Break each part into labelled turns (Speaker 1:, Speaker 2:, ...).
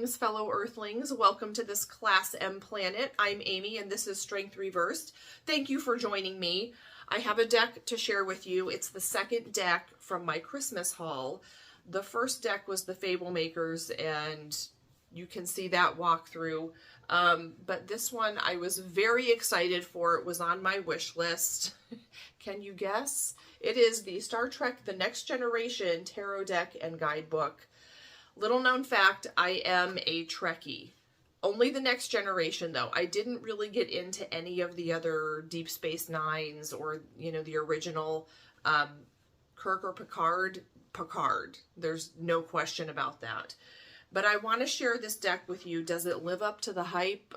Speaker 1: Greetings, fellow Earthlings. Welcome to this Class M planet. I'm Amy, and this is Strength Reversed. Thank you for joining me. I have a deck to share with you. It's the second deck from my Christmas haul. The first deck was the Fablemaker's, and you can see that walkthrough. But this one I was very excited for. It was on my wish list. Can you guess? It is the Star Trek The Next Generation Tarot Deck and Guidebook. Little known fact, I am a Trekkie. Only the Next Generation, though. I didn't really get into any of the other Deep Space Nines or, you know, the original Kirk or Picard. Picard. There's no question about that. But I want to share this deck with you. Does it live up to the hype?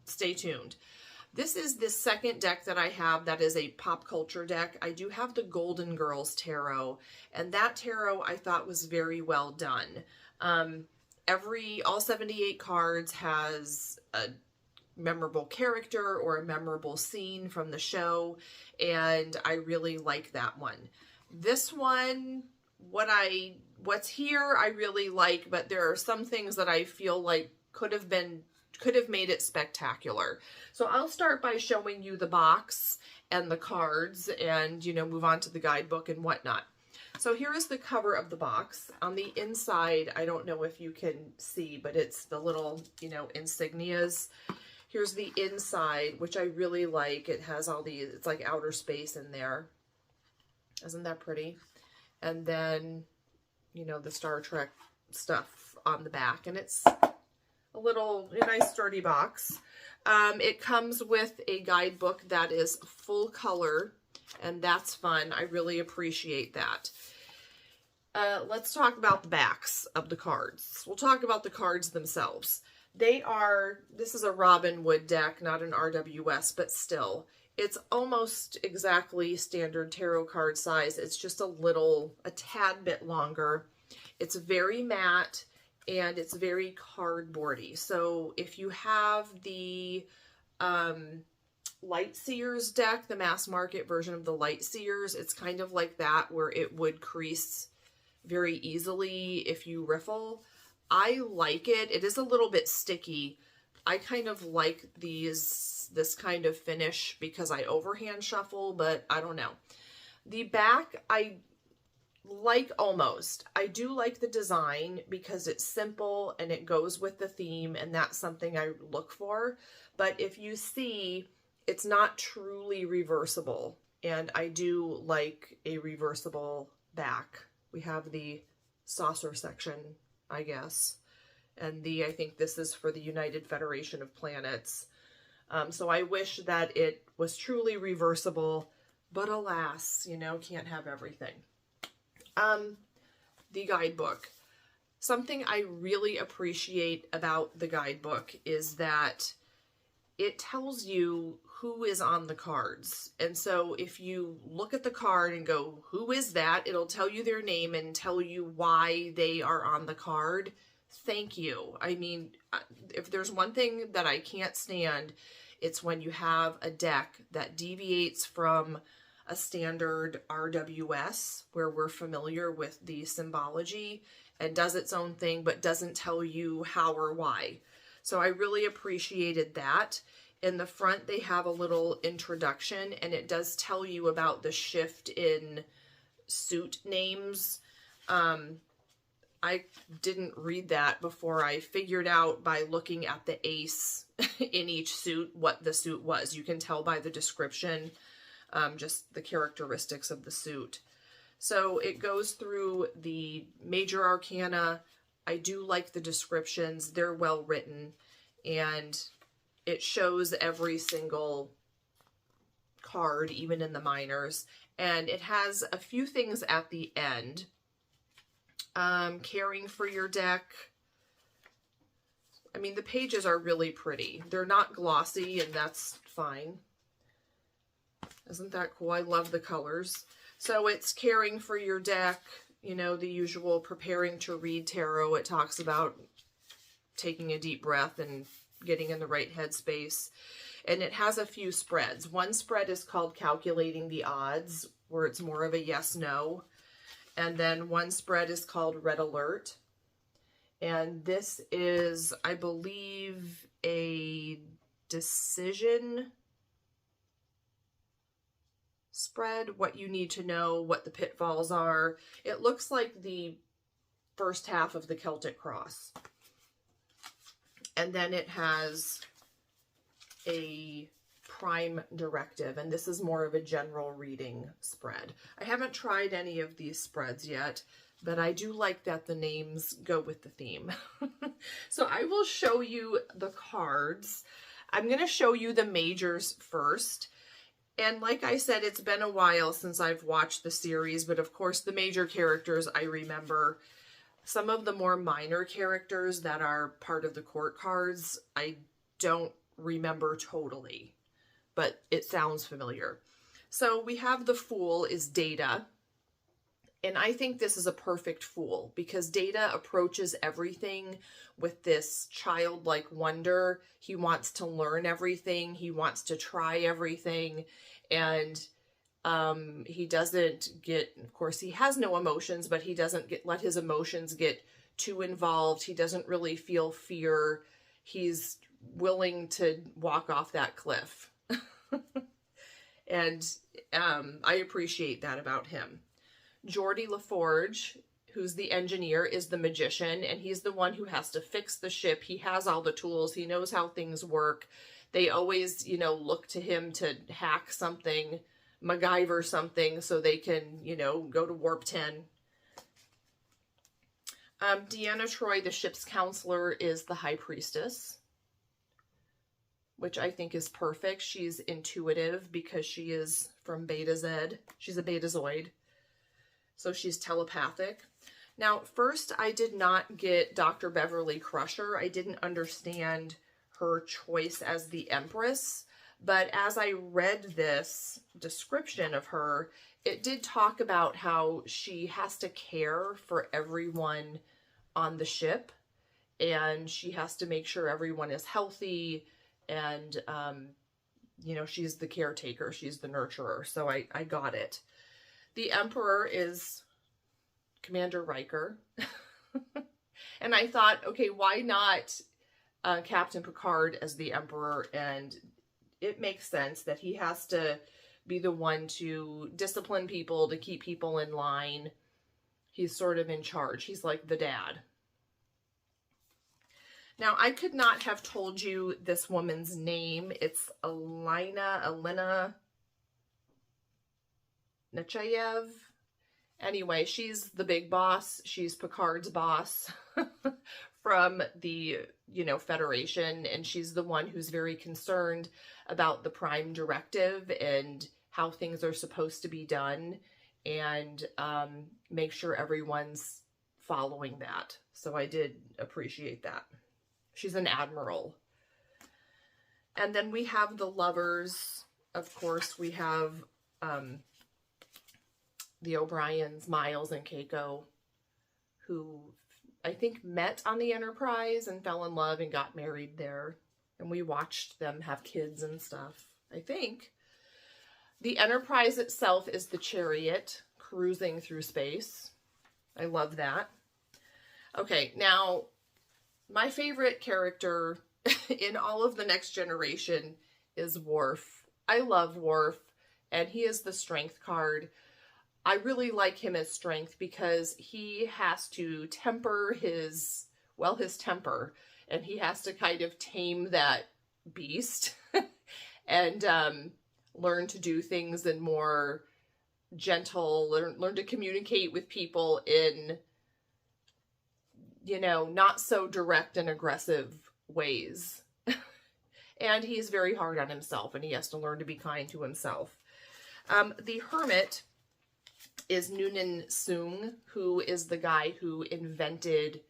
Speaker 1: Stay tuned. This is the second deck that I have that is a pop culture deck. I do have the Golden Girls Tarot, and that tarot I thought was very well done. All 78 cards has a memorable character or a memorable scene from the show, and I really like that one. This one, what's here I really like, but there are some things that I feel like could have made it spectacular. So I'll start by showing you the box and the cards and, you know, move on to the guidebook and whatnot. So here is the cover of the box. On the inside, I don't know if you can see, but it's the little, you know, insignias. Here's the inside, which I really like. It has all these, it's like outer space in there. Isn't that pretty? And then, you know, the Star Trek stuff on the back, and it's a nice sturdy box. It comes with a guidebook that is full color, and that's fun. I really appreciate that. Let's talk about the backs of the cards. We'll talk about the cards themselves. This is a Robin Wood deck, not an RWS, but still, it's almost exactly standard tarot card size. It's just a tad bit longer. It's very matte, and it's very cardboardy. So if you have the Light Seers deck, the mass market version of the Light Seers, it's kind of like that, where it would crease very easily if you riffle. I like it. It is a little bit sticky. I kind of like this kind of finish because I overhand shuffle, but I don't know. The back, I like almost. I do like the design because it's simple and it goes with the theme, and that's something I look for. But if you see, it's not truly reversible, and I do like a reversible back. We have the saucer section, I guess, and I think this is for the United Federation of Planets. So I wish that it was truly reversible, but alas, you know, can't have everything. The guidebook. Something I really appreciate about the guidebook is that it tells you who is on the cards. And so if you look at the card and go, who is that? It'll tell you their name and tell you why they are on the card. Thank you. I mean, if there's one thing that I can't stand, it's when you have a deck that deviates from a standard RWS where we're familiar with the symbology and does its own thing, but doesn't tell you how or why. So I really appreciated that. In the front, they have a little introduction, and it does tell you about the shift in suit names. I didn't read that before. I figured out by looking at the ace in each suit what the suit was. You can tell by the description, just the characteristics of the suit. So it goes through the major arcana. I do like the descriptions. They're well written, and it shows every single card, even in the minors. And it has a few things at the end. Caring for your deck. I mean, the pages are really pretty. They're not glossy, and that's fine. Isn't that cool? I love the colors. So it's caring for your deck, you know, the usual preparing to read tarot. It talks about taking a deep breath and getting in the right headspace. And it has a few spreads. One spread is called Calculating the Odds, where it's more of a yes-no. And then one spread is called Red Alert. And this is, I believe, a decision spread, what you need to know, what the pitfalls are. It looks like the first half of the Celtic Cross. And then it has a prime directive, and this is more of a general reading spread. I haven't tried any of these spreads yet, but I do like that the names go with the theme. So I will show you the cards. I'm going to show you the majors first. And like I said, it's been a while since I've watched the series, but of course the major characters I remember. Some of the more minor characters that are part of the court cards, I don't remember totally, but it sounds familiar. So we have the Fool is Data. And I think this is a perfect fool because Data approaches everything with this childlike wonder. He wants to learn everything. He wants to try everything. And he doesn't get, of course, he has no emotions, but he doesn't let his emotions get too involved. He doesn't really feel fear. He's willing to walk off that cliff. And I appreciate that about him. Geordie LaForge, who's the engineer, is the magician, and he's the one who has to fix the ship. He has all the tools. He knows how things work. They always, you know, look to him to hack something, MacGyver something, so they can, you know, go to Warp 10. Deanna Troi, the ship's counselor, is the High Priestess, which I think is perfect. She's intuitive because she is from Beta Z. She's a Betazoid. So she's telepathic. Now, first, I did not get Dr. Beverly Crusher. I didn't understand her choice as the Empress. But as I read this description of her, it did talk about how she has to care for everyone on the ship. And she has to make sure everyone is healthy. And, you know, she's the caretaker. She's the nurturer. So I got it. The Emperor is Commander Riker. And I thought, okay, why not Captain Picard as the Emperor? And it makes sense that he has to be the one to discipline people, to keep people in line. He's sort of in charge. He's like the dad. Now, I could not have told you this woman's name. It's Alina Nechayev. Anyway, she's the big boss. She's Picard's boss from the, you know, Federation. And she's the one who's very concerned about the Prime Directive and how things are supposed to be done and make sure everyone's following that. So I did appreciate that. She's an admiral. And then we have the lovers. Of course, we have the O'Briens, Miles and Keiko, who I think met on the Enterprise and fell in love and got married there. And we watched them have kids and stuff, I think. The Enterprise itself is the chariot cruising through space. I love that. Okay, now, my favorite character in all of the Next Generation is Worf. I love Worf, and he is the strength card. I really like him as strength because he has to temper his temper, and he has to kind of tame that beast and learn to do things in more gentle, learn to communicate with people in, you know, not so direct and aggressive ways. And he's very hard on himself, and he has to learn to be kind to himself. The Hermit is Noonan Soong, who is the guy who invented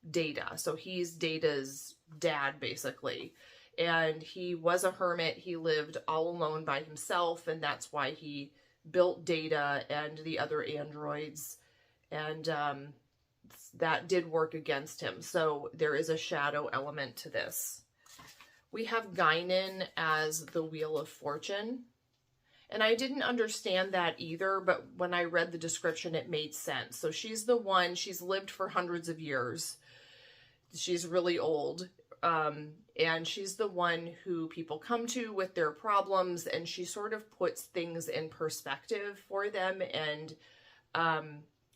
Speaker 1: Data. So he's Data's dad, basically. And he was a hermit. He lived all alone by himself, and that's why he built Data and the other androids. And that did work against him. So there is a shadow element to this. We have Guinan as the Wheel of Fortune. And I didn't understand that either, but when I read the description, it made sense. So she's the one, she's lived for hundreds of years. she's really old. And she's the one who people come to with their problems, and she sort of puts things in perspective for them and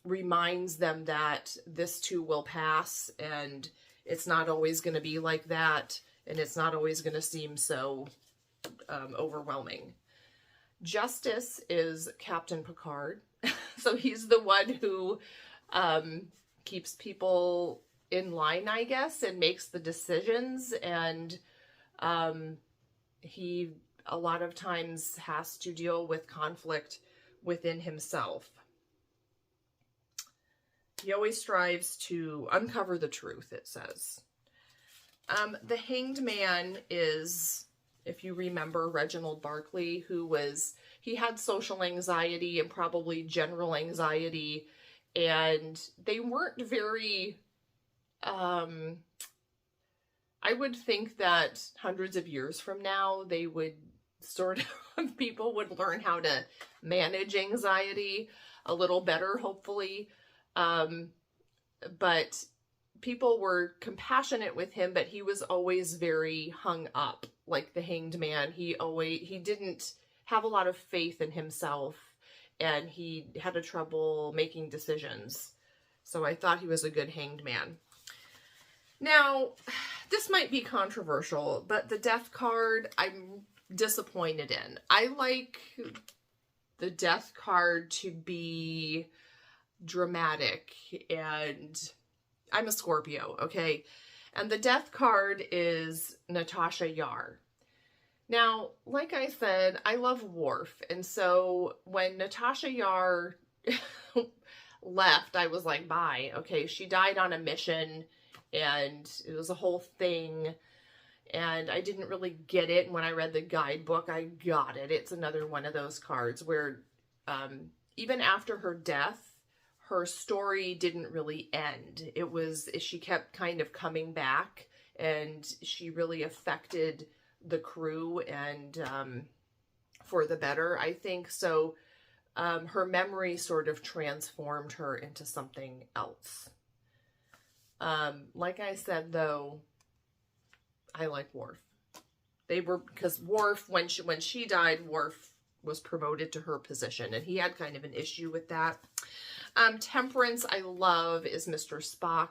Speaker 1: reminds them that this too will pass, and it's not always going to be like that, and it's not always going to seem so overwhelming. Justice is Captain Picard. So he's the one who keeps people in line, I guess, and makes the decisions, and he a lot of times has to deal with conflict within himself. He always strives to uncover the truth, it says. The Hanged Man is, if you remember, Reginald Barclay, he had social anxiety and probably general anxiety, and they weren't very, I would think that hundreds of years from now, they would people would learn how to manage anxiety a little better, hopefully. But people were compassionate with him, but he was always very hung up, like the Hanged Man. He didn't have a lot of faith in himself, and he had a trouble making decisions. So I thought he was a good Hanged Man. Now, this might be controversial, but the Death card, I'm disappointed in. I like the Death card to be dramatic, and I'm a Scorpio, okay? And the Death card is Natasha Yar. Now, like I said, I love Worf, and so when Natasha Yar left, I was like, bye. Okay, she died on a mission, and it was a whole thing, and I didn't really get it. And when I read the guidebook, I got it. It's another one of those cards where even after her death, her story didn't really end. She kept kind of coming back, and she really affected the crew, and for the better, I think. So her memory sort of transformed her into something else. Like I said, though, I like Worf. Because Worf, when she died, Worf was promoted to her position, and he had kind of an issue with that. Temperance, I love, is Mr. Spock.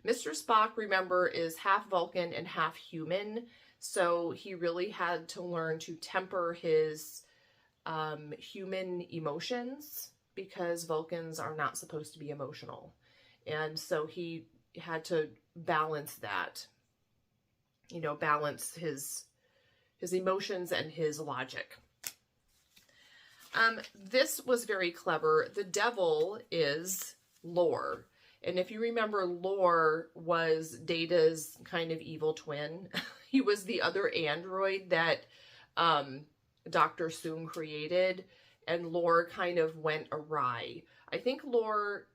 Speaker 1: Mr. Spock, remember, is half Vulcan and half human, so he really had to learn to temper his human emotions, because Vulcans are not supposed to be emotional. And so he had to balance that, balance his emotions and his logic. This was very clever. The devil is Lore. And if you remember, Lore was Data's kind of evil twin. He was the other android that Dr. Soong created, and Lore kind of went awry. I think Lore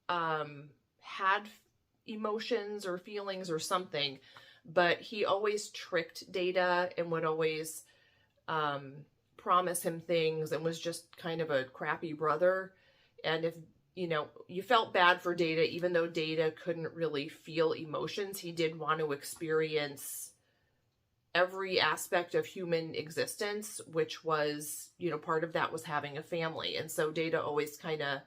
Speaker 1: had emotions or feelings or something, but he always tricked Data and would always promise him things, and was just kind of a crappy brother. And if you felt bad for Data, even though Data couldn't really feel emotions, he did want to experience every aspect of human existence, which was, part of that was having a family. And so Data always kind of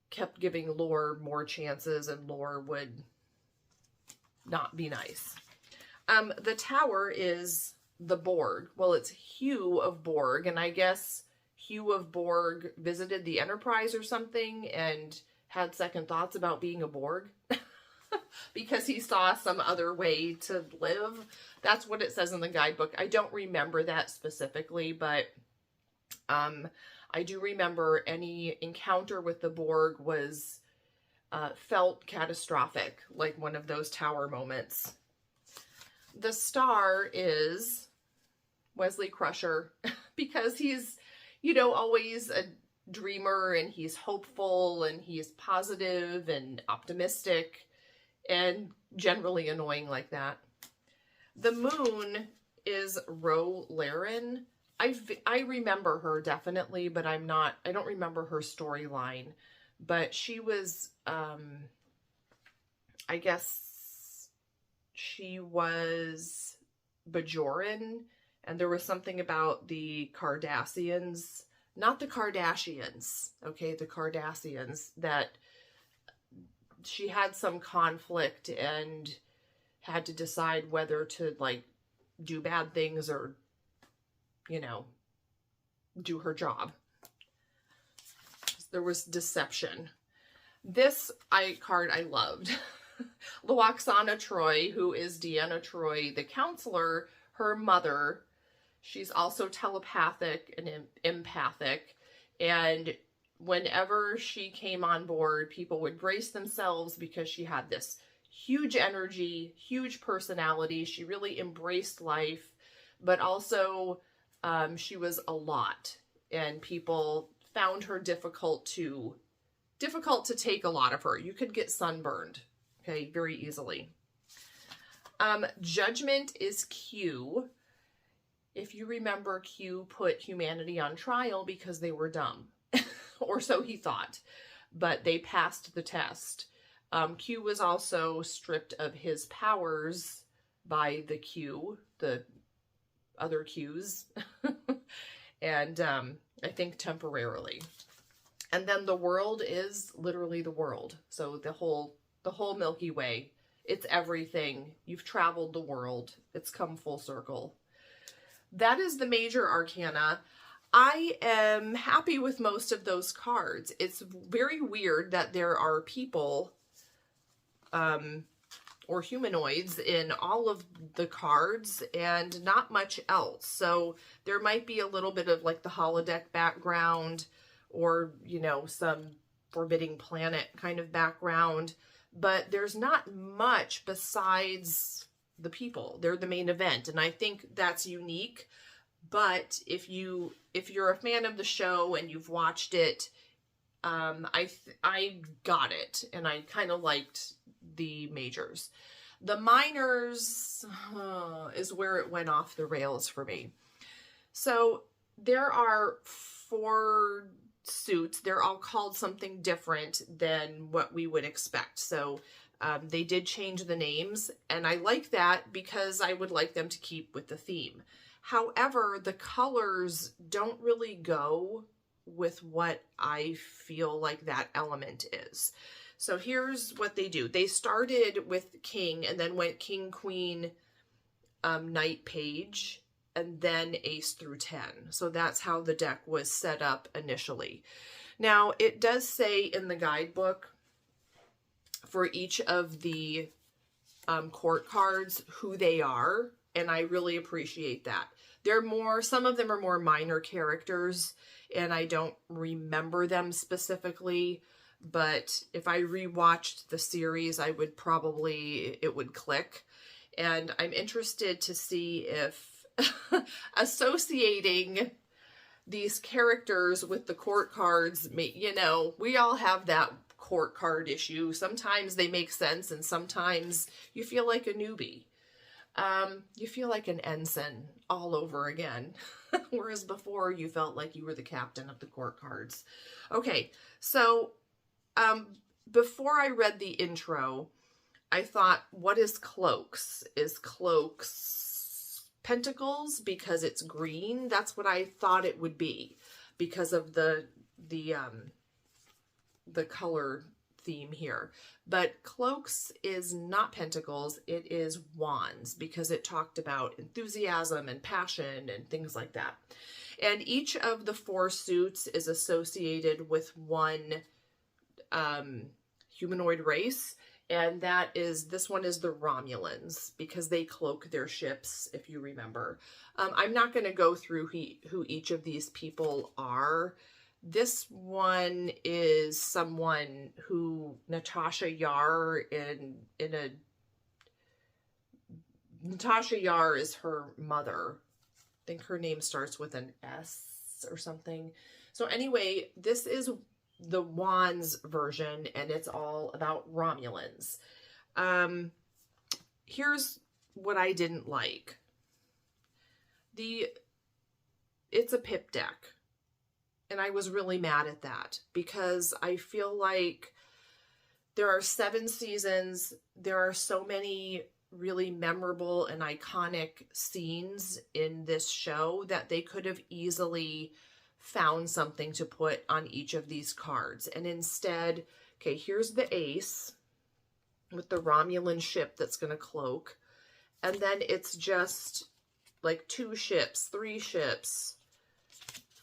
Speaker 1: kept giving Lore more chances, and Lore would not be nice. The tower is the Borg. Well, it's Hugh of Borg, and I guess Hugh of Borg visited the Enterprise or something and had second thoughts about being a Borg because he saw some other way to live. That's what it says in the guidebook. I don't remember that specifically, but I do remember any encounter with the Borg was felt catastrophic, like one of those tower moments. The star is Wesley Crusher, because he's, always a dreamer, and he's hopeful, and he's positive and optimistic, and generally annoying like that. The moon is Ro Laren. I remember her definitely, but I don't remember her storyline. But she was, I guess, she was Bajoran, and there was something about the Cardassians, not the Kardashians, okay, the Cardassians, that she had some conflict and had to decide whether to, like, do bad things or, you know, do her job. There was deception. This card I loved. Luoxana Troy, who is Deanna Troy, the counselor, her mother. She's also telepathic and empathic. And whenever she came on board, people would brace themselves because she had this huge energy, huge personality. She really embraced life, but also she was a lot, and people found her difficult to take a lot of her. You could get sunburned, okay, very easily. Judgment is Q. If you remember, Q put humanity on trial because they were dumb, or so he thought, but they passed the test. Q was also stripped of his powers by the Q, the other Qs, and I think temporarily. And then the world is literally the world. So the whole Milky Way, it's everything. You've traveled the world. It's come full circle. That is the major arcana. I am happy with most of those cards. It's very weird that there are people or humanoids in all of the cards and not much else. So there might be a little bit of like the holodeck background, or, you know, some Forbidding Planet kind of background, but there's not much besides the people. They're the main event, and I think that's unique. But if you're a fan of the show and you've watched it, I got it, and I kind of liked the majors. The minors is where it went off the rails for me. So there are 4 suits. They're all called something different than what we would expect. So they did change the names, and I like that because I would like them to keep with the theme. However, the colors don't really go with what I feel like that element is. So here's what they do. They started with King and then went King, Queen, Knight, Page, and then Ace through 10. So that's how the deck was set up initially. Now, it does say in the guidebook for each of the court cards who they are, and I really appreciate that. Some of them are more minor characters, and I don't remember them specifically, but if I rewatched the series, it would click. And I'm interested to see if associating these characters with the court cards, you know, we all have that court card issue. Sometimes they make sense, and sometimes you feel like a newbie. You feel like an ensign all over again, whereas before you felt like you were the captain of the court cards. Okay, so before I read the intro, I thought, what is Cloaks? Is Cloaks Pentacles because it's green? That's what I thought it would be because of the color theme here. But Cloaks is not Pentacles, it is Wands, because it talked about enthusiasm and passion and things like that. And each of the 4 suits is associated with one humanoid race, and this one is the Romulans, because they cloak their ships, if you remember. I'm not going to go through who each of these people are. This one is someone who Natasha Yar Natasha Yar is her mother. I think her name starts with an S or something. So anyway, this is the Wands version, and it's all about Romulans. Here's what I didn't like. It's a pip deck. And I was really mad at that because I feel like there are 7 seasons. There are so many really memorable and iconic scenes in this show that they could have easily found something to put on each of these cards. And instead, okay, here's the ace with the Romulan ship that's going to cloak. And then it's just like 2 ships, 3 ships,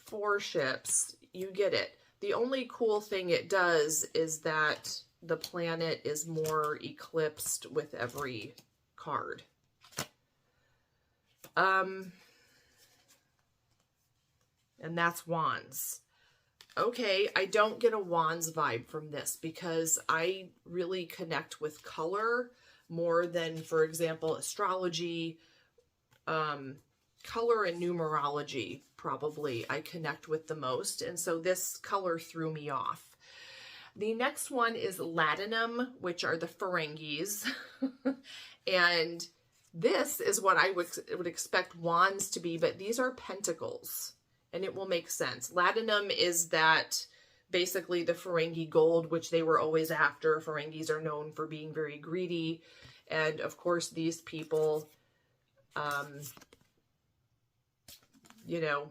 Speaker 1: 4 ships. You get it. The only cool thing it does is that the planet is more eclipsed with every card. And that's wands. Okay, I don't get a wands vibe from this because I really connect with color more than, for example, astrology, color and numerology probably I connect with the most. And so this color threw me off. The next one is Latinum, which are the Ferengis. And this is what I would expect wands to be, but these are pentacles. And it will make sense. Latinum is that basically the Ferengi gold, which they were always after. Ferengis are known for being very greedy. And of course, these people, you know,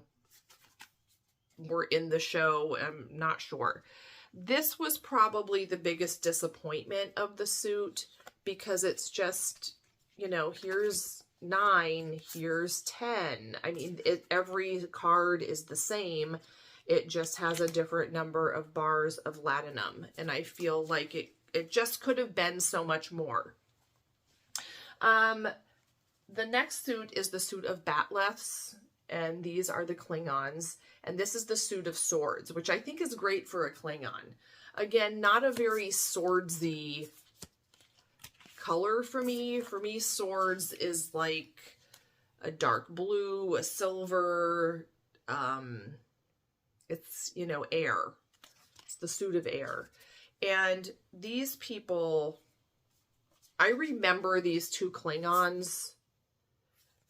Speaker 1: were in the show. I'm not sure. This was probably the biggest disappointment of the suit because it's just, you know, here's 9, here's 10. I mean, every card is the same. It just has a different number of bars of Latinum. And I feel like it just could have been so much more. The next suit is the suit of Batleths. And these are the Klingons. And this is the suit of swords, which I think is great for a Klingon. Again, not a very swordsy color for me. For me, swords is like a dark blue, a silver. It's, you know, air. It's the suit of air. And these people, I remember these 2 Klingons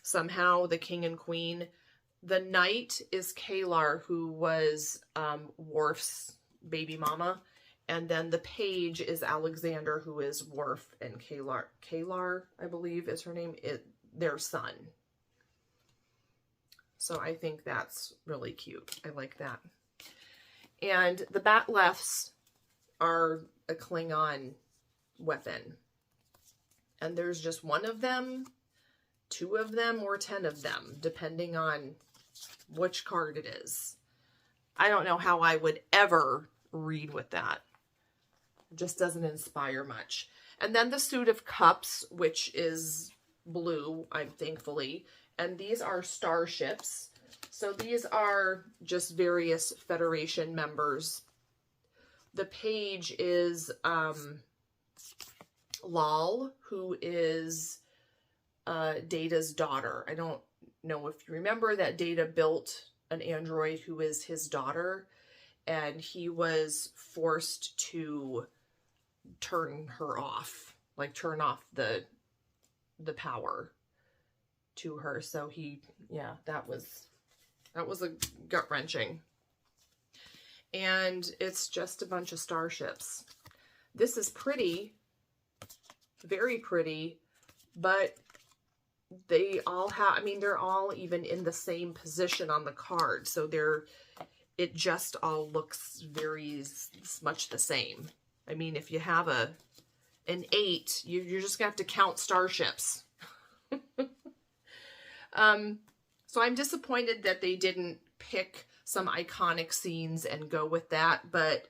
Speaker 1: somehow, the king and queen. The knight is Kalar, who was Worf's baby mama. And then the page is Alexander, who is Worf and Kalar. Kalar, I believe is her name, their son. So I think that's really cute. I like that. And the Batleths are a Klingon weapon. And there's just 1 of them, 2 of them, or 10 of them, depending on which card it is. I don't know how I would ever read with that. It just doesn't inspire much. And then the suit of cups, which is blue, thankfully. And these are starships. So these are just various Federation members. The page is Lal, who is Data's daughter. I don't know if you remember that Data built an android who is his daughter, and he was forced to turn her off, like turn off the power to her. So he, yeah, that was a gut-wrenching. And it's just a bunch of starships. This is pretty, very pretty, but they all have, I mean, they're all even in the same position on the card. So it just all looks very much the same. I mean, if you have an 8, you're just gonna have to count starships. So I'm disappointed that they didn't pick some iconic scenes and go with that. But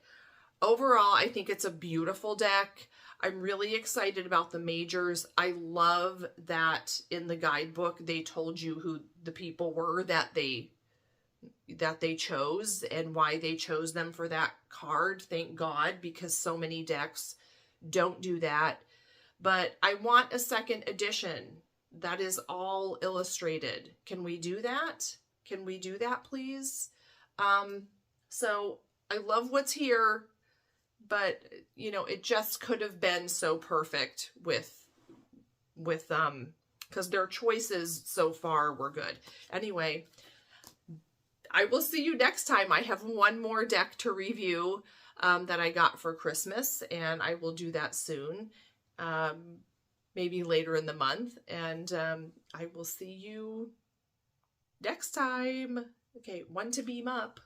Speaker 1: overall, I think it's a beautiful deck. I'm really excited about the majors. I love that in the guidebook, they told you who the people were that they chose and why they chose them for that card. Thank God, because so many decks don't do that. But I want a second edition that is all illustrated. Can we do that? Can we do that, please? So I love what's here, but you know, it just could have been so perfect with because their choices so far were good. Anyway, I will see you next time. I have one more deck to review that I got for Christmas, and I will do that soon. maybe later in the month. And I will see you next time. Okay, one to beam up.